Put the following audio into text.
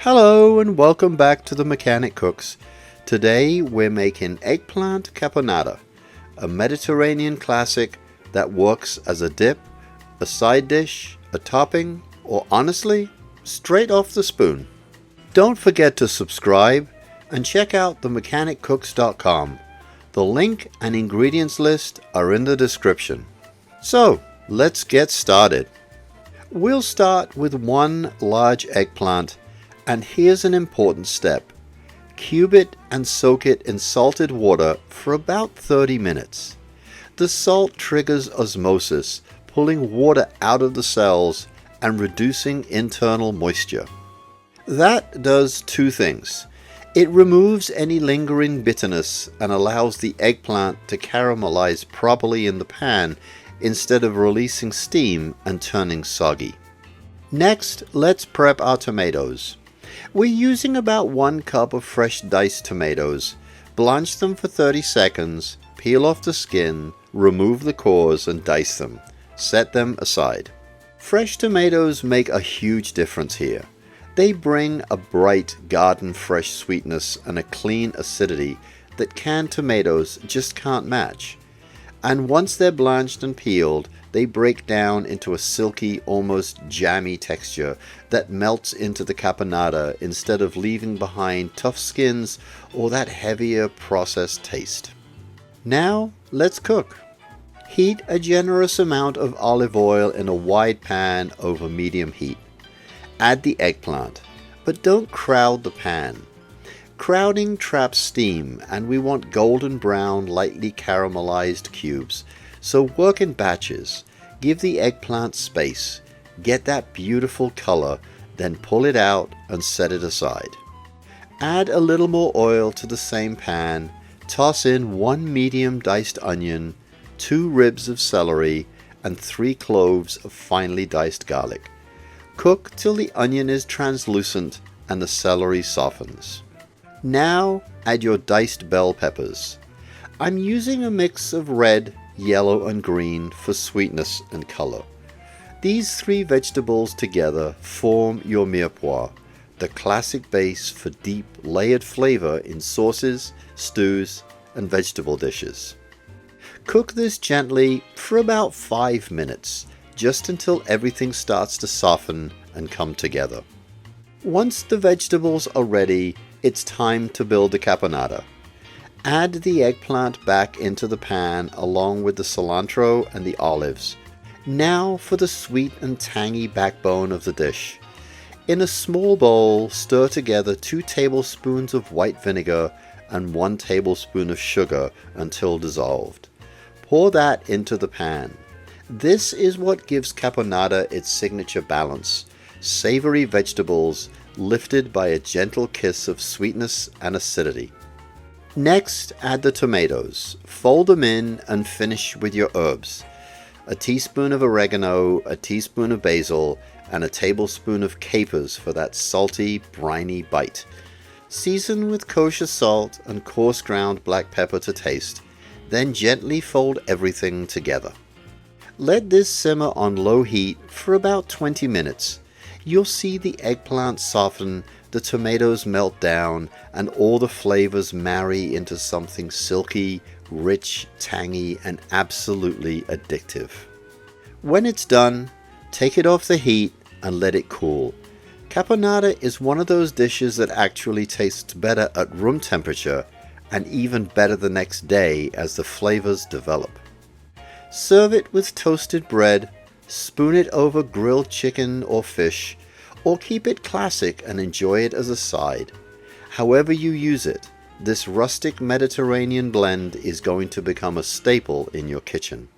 Hello and welcome back to the Mechanic Cooks. Today we're making Eggplant Caponata, a Mediterranean classic that works as a dip, a side dish, a topping, or honestly, straight off the spoon. Don't forget to subscribe and check out themechaniccooks.com. The link and ingredients list are in the description. So, let's get started. We'll start with one large eggplant, and here's an important step. Cube it and soak it in salted water for about 30 minutes. The salt triggers osmosis, pulling water out of the cells and reducing internal moisture. That does two things. It removes any lingering bitterness and allows the eggplant to caramelize properly in the pan instead of releasing steam and turning soggy. Next, let's prep our tomatoes. We're using about 1 cup of fresh diced tomatoes. Blanch them for 30 seconds, peel off the skin, remove the cores and dice them. Set them aside. Fresh tomatoes make a huge difference here. They bring a bright garden fresh sweetness and a clean acidity that canned tomatoes just can't match. And once they're blanched and peeled, they break down into a silky, almost jammy texture that melts into the caponata instead of leaving behind tough skins or that heavier processed taste. Now, let's cook. Heat a generous amount of olive oil in a wide pan over medium heat. Add the eggplant, but don't crowd the pan. Crowding traps steam, and we want golden brown, lightly caramelized cubes, so work in batches. Give the eggplant space, get that beautiful color, then pull it out and set it aside. Add a little more oil to the same pan, toss in 1 medium diced onion, 2 ribs of celery, and 3 cloves of finely diced garlic. Cook till the onion is translucent and the celery softens. Now add your diced bell peppers. I'm using a mix of red, yellow and green for sweetness and color. These 3 vegetables together form your mirepoix, the classic base for deep layered flavor in sauces, stews and vegetable dishes. Cook this gently for about 5 minutes, just until everything starts to soften and come together. Once the vegetables are ready, it's time to build the caponata. Add the eggplant back into the pan along with the cilantro and the olives. Now for the sweet and tangy backbone of the dish. In a small bowl, stir together 2 tablespoons of white vinegar and 1 tablespoon of sugar until dissolved. Pour that into the pan. This is what gives caponata its signature balance. Savory vegetables lifted by a gentle kiss of sweetness and acidity. Next, add the tomatoes. Fold them in and finish with your herbs. A teaspoon of oregano, a teaspoon of basil, and a tablespoon of capers for that salty, briny bite. Season with kosher salt and coarse ground black pepper to taste. Then gently fold everything together. Let this simmer on low heat for about 20 minutes. You'll see the eggplant soften, the tomatoes melt down, and all the flavors marry into something silky, rich, tangy, and absolutely addictive. When it's done, take it off the heat and let it cool. Caponata is one of those dishes that actually tastes better at room temperature and even better the next day as the flavors develop. Serve it with toasted bread, spoon it over grilled chicken or fish, or keep it classic and enjoy it as a side. However you use it, this rustic Mediterranean blend is going to become a staple in your kitchen.